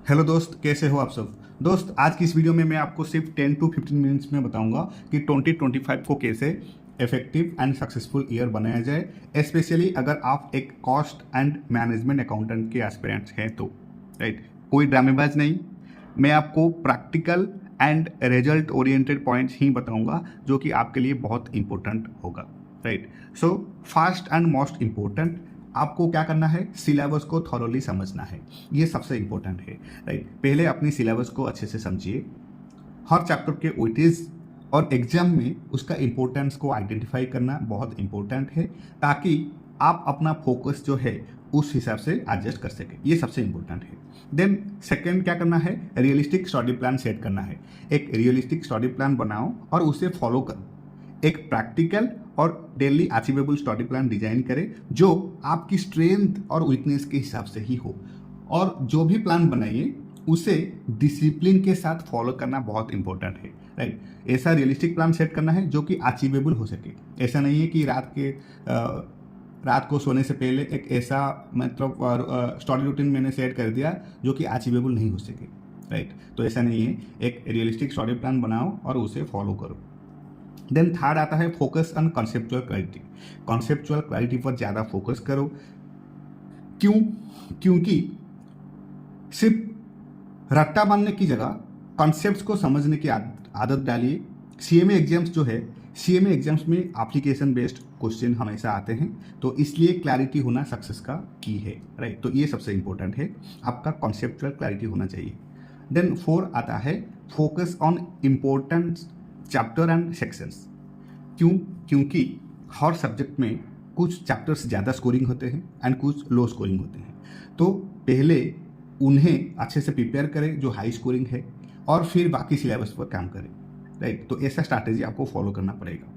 Hello दोस्त, कैसे हो आप सब। दोस्त, आज की इस वीडियो में मैं आपको सिर्फ 10 टू 15 मिनट्स में बताऊंगा कि 2025 को कैसे इफेक्टिव एंड सक्सेसफुल ईयर बनाया जाए, स्पेशली अगर आप एक कॉस्ट एंड मैनेजमेंट अकाउंटेंट के एस्पिरेंट्स हैं तो। राइट, कोई ड्रामेबाज नहीं, मैं आपको practical and result oriented points ही बताऊंगा जो कि आपके लिए बहुत इंपॉर्टेंट होगा। Right, so first and most important, आपको क्या करना है, सिलेबस को थॉरोली समझना है। ये सबसे इंपॉर्टेंट है। राइट, पहले अपनी सिलेबस को अच्छे से समझिए, हर चैप्टर के वेटेज और एग्जाम में उसका इंपॉर्टेंस को आइडेंटिफाई करना बहुत इंपॉर्टेंट है, ताकि आप अपना फोकस जो है उस हिसाब से एडजस्ट कर सके। ये सबसे इंपॉर्टेंट है। देन सेकेंड क्या करना है, रियलिस्टिक स्टडी प्लान सेट करना है। एक रियलिस्टिक स्टडी प्लान बनाओ और उसे फॉलो करो। एक प्रैक्टिकल और daily achievable study plan design करें जो आपकी स्ट्रेंथ और वीकनेस के हिसाब से ही हो, और जो भी प्लान बनाइए उसे डिसिप्लिन के साथ फॉलो करना बहुत इंपॉर्टेंट है। राइट, ऐसा रियलिस्टिक प्लान सेट करना है जो कि अचीवेबल हो सके। ऐसा नहीं है कि रात को सोने से पहले एक ऐसा मतलब स्टडी रूटीन मैंने सेट कर दिया जो कि अचीवेबल नहीं हो सके। राइट, तो ऐसा नहीं है। एक रियलिस्टिक स्टडी प्लान बनाओ और उसे फॉलो करो। देन थर्ड आता है focus on conceptual clarity. Conceptual clarity पर ज़्यादा फोकस करो। क्यों? क्योंकि सिर्फ रट्टा मारने की जगह कॉन्सेप्ट्स को समझने की आदत डालिए। सीएमए एग्जाम्स जो है, सीएमए एग्जाम्स में एप्लीकेशन बेस्ड क्वेश्चन हमेशा आते हैं, तो इसलिए क्लैरिटी होना सक्सेस का की है। राइट, तो ये सबसे इंपॉर्टेंट है, आपका कॉन्सेप्चुअल क्लैरिटी होना चाहिए। देन फोर आता है focus on important chapter and sections. क्यों? क्योंकि हर सब्जेक्ट में कुछ चैप्टर्स ज़्यादा स्कोरिंग होते हैं एंड कुछ लो स्कोरिंग होते हैं, तो पहले उन्हें अच्छे से प्रिपेयर करें जो हाई स्कोरिंग है, और फिर बाकी सिलेबस पर काम करें। राइट, तो ऐसा स्ट्रैटेजी आपको फॉलो करना पड़ेगा।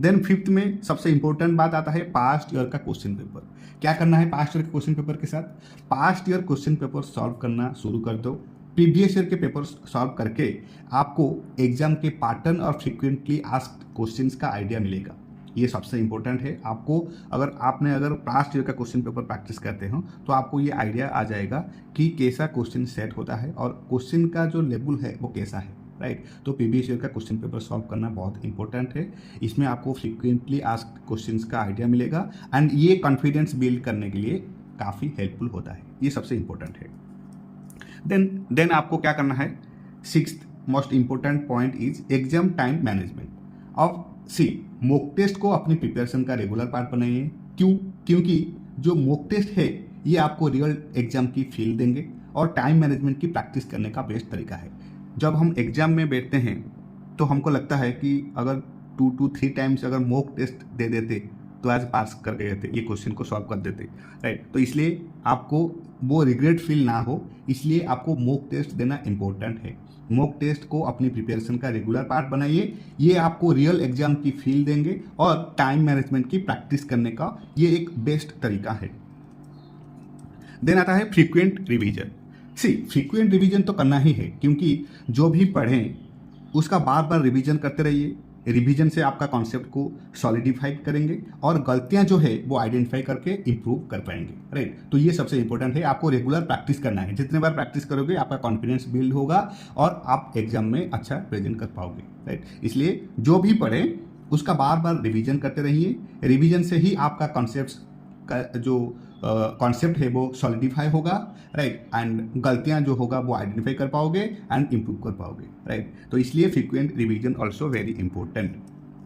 देन फिफ्थ में सबसे इंपॉर्टेंट बात आता है पास्ट ईयर का क्वेश्चन पेपर। क्या करना है पास्ट ईयर के क्वेश्चन पेपर के साथ? Past year question paper solve करना शुरू कर दो। प्रीवियस ईयर के पेपर सॉल्व करके आपको एग्जाम के पैटर्न और फ्रीक्वेंटली आस्क्ड क्वेश्चंस का आइडिया मिलेगा। ये सबसे इंपॉर्टेंट है। आपको अगर पास्ट ईयर का क्वेश्चन पेपर प्रैक्टिस करते हो तो आपको ये आइडिया आ जाएगा कि कैसा क्वेश्चन सेट होता है और क्वेश्चन का जो लेवल है वो कैसा है। राइट, तो प्रीवियस ईयर का क्वेश्चन पेपर सॉल्व करना बहुत इंपॉर्टेंट है। इसमें आपको फ्रीक्वेंटली आस्क्ड क्वेश्चंस का आइडिया मिलेगा एंड ये कॉन्फिडेंस बिल्ड करने के लिए काफ़ी हेल्पफुल होता है। ये सबसे इंपॉर्टेंट है। देन आपको क्या करना है, sixth most important point is exam time management. अब मॉक टेस्ट को अपनी प्रिपरेशन का रेगुलर पार्ट बनाइए। क्यों? क्योंकि जो मॉक टेस्ट है ये आपको रियल एग्जाम की फील देंगे और टाइम मैनेजमेंट की प्रैक्टिस करने का बेस्ट तरीका है। जब हम एग्जाम में बैठते हैं तो हमको लगता है कि अगर 2 to 3 टाइम्स अगर मॉक टेस्ट दे देते तो आज पास कर गए थे, ये क्वेश्चन को सॉल्व कर देते। राइट, तो इसलिए आपको वो रिग्रेट फील ना हो, इसलिए आपको मॉक टेस्ट देना इंपॉर्टेंट है। मॉक टेस्ट को अपनी प्रिपरेशन का रेगुलर पार्ट बनाइए। ये आपको रियल एग्जाम की फील देंगे और टाइम मैनेजमेंट की प्रैक्टिस करने का ये एक बेस्ट तरीका है। देन आता है फ्रीक्वेंट रिवीजन। फ्रीक्वेंट रिवीजन तो करना ही है, क्योंकि जो भी पढ़ें उसका बार बार रिवीजन करते रहिए। रिवीजन से आपका कॉन्सेप्ट को सॉलिडिफाइड करेंगे और गलतियां जो है वो आइडेंटिफाई करके इंप्रूव कर पाएंगे। राइट, तो ये सबसे इंपॉर्टेंट है, आपको रेगुलर प्रैक्टिस करना है। जितने बार प्रैक्टिस करोगे आपका कॉन्फिडेंस बिल्ड होगा और आप एग्जाम में अच्छा प्रेजेंट कर पाओगे। राइट, इसलिए जो भी पढ़ें उसका बार बार रिवीजन करते रहिए। रिवीजन से ही आपका कॉन्सेप्ट है वो सॉलिडिफाई होगा। राइट, एंड गलतियां जो होगा वो आइडेंटिफाई कर पाओगे एंड इम्प्रूव कर पाओगे। राइट, तो इसलिए frequent revision also very important.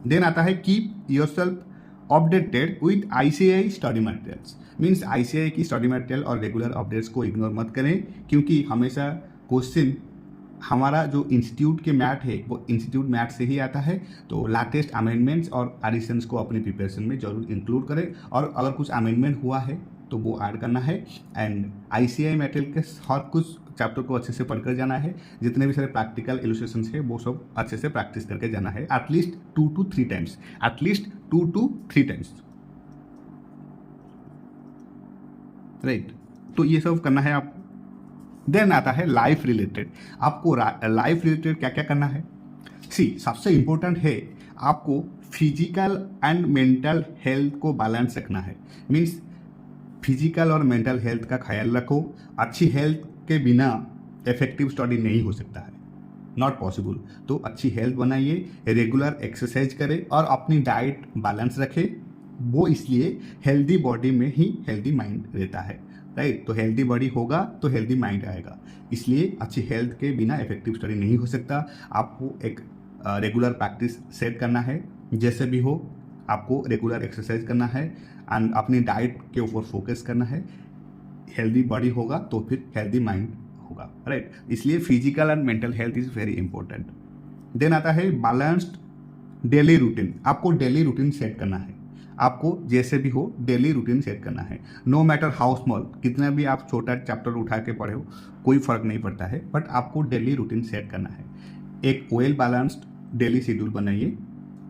Then आता है keep yourself updated with ICAI study materials. Means ICAI की स्टडी मटेरियल और रेगुलर अपडेट्स को इग्नोर मत करें, क्योंकि हमेशा क्वेश्चन हमारा जो इंस्टीट्यूट के मैथ है वो इंस्टीट्यूट मैथ से ही आता है। तो लेटेस्ट अमेंडमेंट्स और एडिशंस को अपनी प्रिपरेशन में जरूर इंक्लूड करें, और अगर कुछ अमेंडमेंट हुआ है तो वो ऐड करना है। एंड आईसीआई मटेरियल के हर कुछ चैप्टर को अच्छे से पढ़कर जाना है। जितने भी सारे प्रैक्टिकल इलस्ट्रेशंस है वो सब अच्छे से प्रैक्टिस करके जाना है, एटलीस्ट 2 to 3 टाइम्स। राइट, तो ये सब करना है आपको। देन आता है लाइफ रिलेटेड। आपको लाइफ रिलेटेड क्या क्या करना है? सबसे इंपॉर्टेंट है आपको फिजिकल एंड मेंटल हेल्थ को बैलेंस रखना है। मीन्स फिजिकल और मेंटल हेल्थ का ख्याल रखो। अच्छी हेल्थ के बिना इफेक्टिव स्टडी नहीं हो सकता है, नॉट पॉसिबल। तो अच्छी हेल्थ बनाइए, रेगुलर एक्सरसाइज करें और अपनी डाइट बैलेंस रखें। वो इसलिए हेल्दी बॉडी में ही हेल्दी माइंड रहता है, राइट। तो हेल्दी बॉडी होगा तो हेल्दी माइंड आएगा। इसलिए अच्छी हेल्थ के बिना इफेक्टिव स्टडी नहीं हो सकता। आपको एक रेगुलर प्रैक्टिस सेट करना है, जैसे भी हो आपको रेगुलर एक्सरसाइज करना है एंड अपनी डाइट के ऊपर फोकस करना है। हेल्दी बॉडी होगा तो फिर हेल्दी माइंड होगा, राइट। इसलिए physical and mental health is very important. Then आता है बैलेंस्ड डेली रूटीन। आपको डेली रूटीन सेट करना है, आपको जैसे भी हो डेली रूटीन सेट करना है। नो मैटर हाउ स्मॉल, कितना भी आप छोटा चैप्टर उठा के पढ़े हो कोई फर्क नहीं पड़ता है, बट आपको डेली रूटीन सेट करना है। एक वेल बैलेंस्ड डेली शेड्यूल बनाइए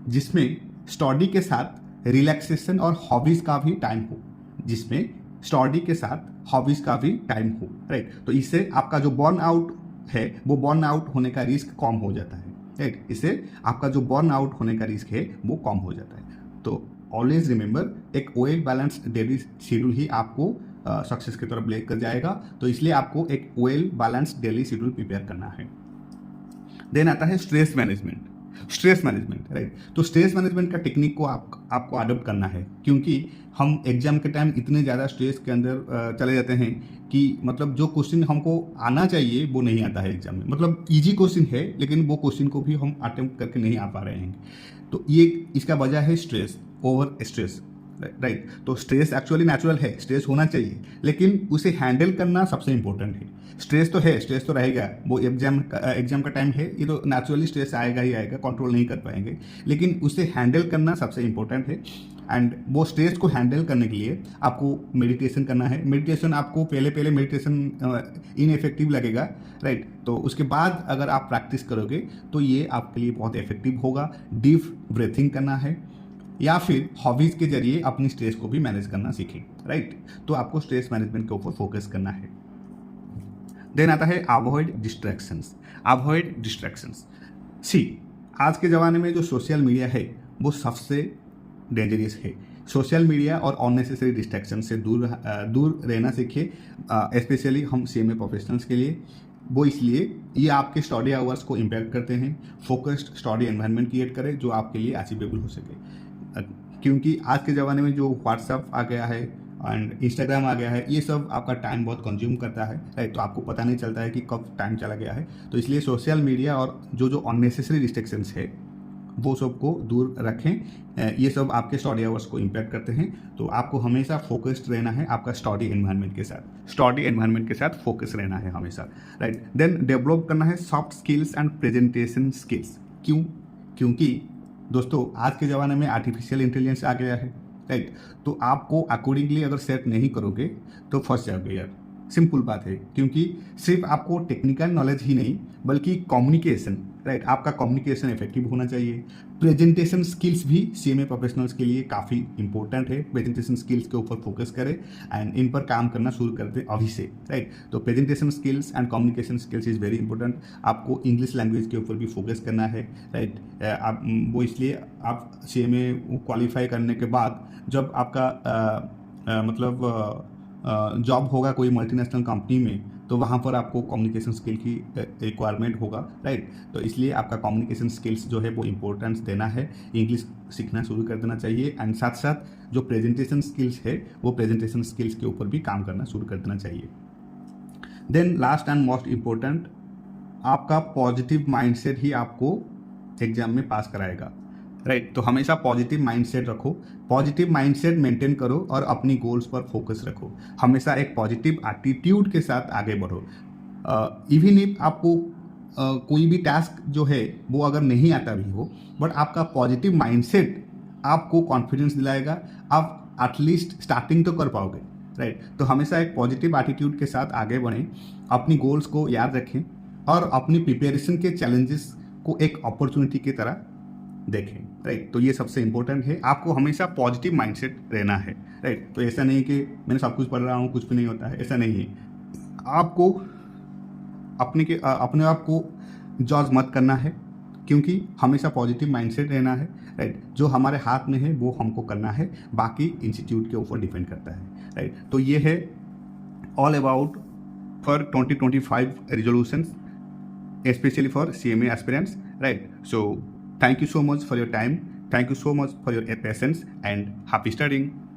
जिसमें स्टडी के साथ रिलैक्सेशन और हॉबीज का भी टाइम हो, जिसमें स्टडी के साथ हॉबीज का भी टाइम हो, राइट। तो इससे आपका जो बर्न आउट है वो बर्न आउट होने का रिस्क कम हो जाता है, राइट। इससे आपका जो बर्न आउट होने का रिस्क है वो कम हो जाता है। तो ऑलवेज रिमेंबर, एक वेल बैलेंस्ड डेली शेड्यूल ही आपको सक्सेस की तरफ लेकर जाएगा। तो इसलिए आपको एक well balanced daily schedule prepare करना है। देन आता है stress management. Stress management, right. तो स्ट्रेस मैनेजमेंट का टेक्निक को आपको अडॉप्ट करना है, क्योंकि हम एग्जाम के टाइम इतने ज़्यादा स्ट्रेस के अंदर चले जाते हैं कि मतलब जो क्वेश्चन हमको आना चाहिए वो नहीं आता है एग्जाम में। मतलब इजी क्वेश्चन है लेकिन वो क्वेश्चन को भी हम अटेम्प्ट करके नहीं आ पा रहे हैं। तो ये इसका वजह है स्ट्रेस, ओवर स्ट्रेस, राइट। तो स्ट्रेस एक्चुअली नेचुरल है, स्ट्रेस होना चाहिए, लेकिन उसे हैंडल करना सबसे इंपॉर्टेंट है। स्ट्रेस तो है, स्ट्रेस तो रहेगा, वो एग्जाम का टाइम है, ये तो नेचुरली स्ट्रेस आएगा ही आएगा, कंट्रोल नहीं कर पाएंगे, लेकिन उसे हैंडल करना सबसे इंपॉर्टेंट है। एंड वो स्ट्रेस को हैंडल करने के लिए आपको मेडिटेशन करना है। मेडिटेशन आपको पहले मेडिटेशन इनइफेक्टिव लगेगा, राइट। तो उसके बाद अगर आप प्रैक्टिस करोगे तो ये आपके लिए बहुत इफेक्टिव होगा। डीप ब्रीथिंग करना है या फिर हॉबीज़ के जरिए अपनी स्ट्रेस को भी मैनेज करना सीखें, राइट। तो आपको स्ट्रेस मैनेजमेंट के ऊपर फोकस करना है। देन आता है अवॉइड डिस्ट्रैक्शंस। अवॉइड डिस्ट्रैक्शंस, सी आज के ज़माने में जो सोशल मीडिया है वो सबसे डेंजरस है। सोशल मीडिया और अननेसेसरी डिस्ट्रैक्शन से दूर रहना सीखिए, स्पेशली हम सीएमए प्रोफेशनल्स के लिए। वो इसलिए ये आपके स्टडी आवर्स को इम्पैक्ट करते हैं। फोकस्ड स्टडी एनवायरनमेंट क्रिएट करें जो आपके लिए अचीवेबल हो सके, क्योंकि आज के ज़माने में जो व्हाट्सअप आ गया है एंड इंस्टाग्राम आ गया है, ये सब आपका टाइम बहुत कंज्यूम करता है, राइट। तो आपको पता नहीं चलता है कि कब टाइम चला गया है। तो इसलिए सोशल मीडिया और जो अननेसेसरी डिस्ट्रैक्शंस है वो सब को दूर रखें। ये सब आपके स्टडी आवर्स को इम्पैक्ट करते हैं। तो आपको हमेशा फोकस्ड रहना है आपका स्टडी एनवायरनमेंट के साथ फोकस रहना है हमेशा, राइट। देन डेवलप करना है soft skills and presentation skills. क्योंकि दोस्तों आज के ज़माने में आर्टिफिशियल इंटेलिजेंस आ गया है, राइट। तो आपको अकॉर्डिंगली अगर सेट नहीं करोगे तो फंस जाओगे यार, सिंपल बात है। क्योंकि सिर्फ आपको टेक्निकल नॉलेज ही नहीं बल्कि कम्युनिकेशन, राइट, आपका कम्युनिकेशन इफेक्टिव होना चाहिए। प्रेजेंटेशन स्किल्स भी सीएमए प्रोफेशनल्स के लिए काफ़ी इंपॉर्टेंट है। प्रेजेंटेशन स्किल्स के ऊपर फोकस करें एंड इन पर काम करना शुरू कर दें अभी से, राइट। तो presentation skills and communication skills is very important. आपको इंग्लिश लैंग्वेज के ऊपर भी फोकस करना है, राइट। आप वो इसलिए आप सीएमए क्वालिफाई करने के बाद जब आपका मतलब जॉब होगा कोई मल्टीनेशनल कंपनी में, तो वहाँ पर आपको कम्युनिकेशन स्किल की रिक्वायरमेंट होगा, राइट। तो इसलिए आपका कम्युनिकेशन स्किल्स जो है वो इम्पोर्टेंस देना है, इंग्लिश सीखना शुरू कर देना चाहिए एंड साथ साथ जो प्रेजेंटेशन स्किल्स है वो प्रेजेंटेशन स्किल्स के ऊपर भी काम करना शुरू कर देना चाहिए। Then last and most important, आपका पॉजिटिव माइंडसेट ही आपको एग्जाम में पास कराएगा, राइट। तो हमेशा पॉजिटिव माइंडसेट रखो, पॉजिटिव माइंडसेट मेंटेन करो और अपनी गोल्स पर फोकस रखो। हमेशा एक पॉजिटिव एटीट्यूड के साथ आगे बढ़ो। इवन इफ आपको कोई भी टास्क जो है वो अगर नहीं आता भी हो, बट आपका पॉजिटिव माइंडसेट आपको कॉन्फिडेंस दिलाएगा, आप एटलीस्ट स्टार्टिंग तो कर पाओगे, राइट। तो हमेशा एक पॉजिटिव एटीट्यूड के साथ आगे बढ़ें, अपनी गोल्स को याद रखें और अपनी प्रिपरेशन के चैलेंजेस को एक अपॉर्चुनिटी की तरह देखें, राइट। तो ये सबसे इंपॉर्टेंट है, आपको हमेशा पॉजिटिव माइंडसेट रहना है, राइट। तो ऐसा नहीं कि मैंने सब कुछ पढ़ रहा हूँ कुछ भी नहीं होता है, ऐसा नहीं है। आपको अपने आप को जज मत करना है, क्योंकि हमेशा पॉजिटिव माइंडसेट रहना है, राइट। जो हमारे हाथ में है वो हमको करना है, बाकी इंस्टीट्यूट के ऊपर डिपेंड करता है, राइट। तो ये है all about for 2025 resolutions, especially for CMA aspirants, right? So thank you so much for your time. Thank you so much for your patience, and happy studying.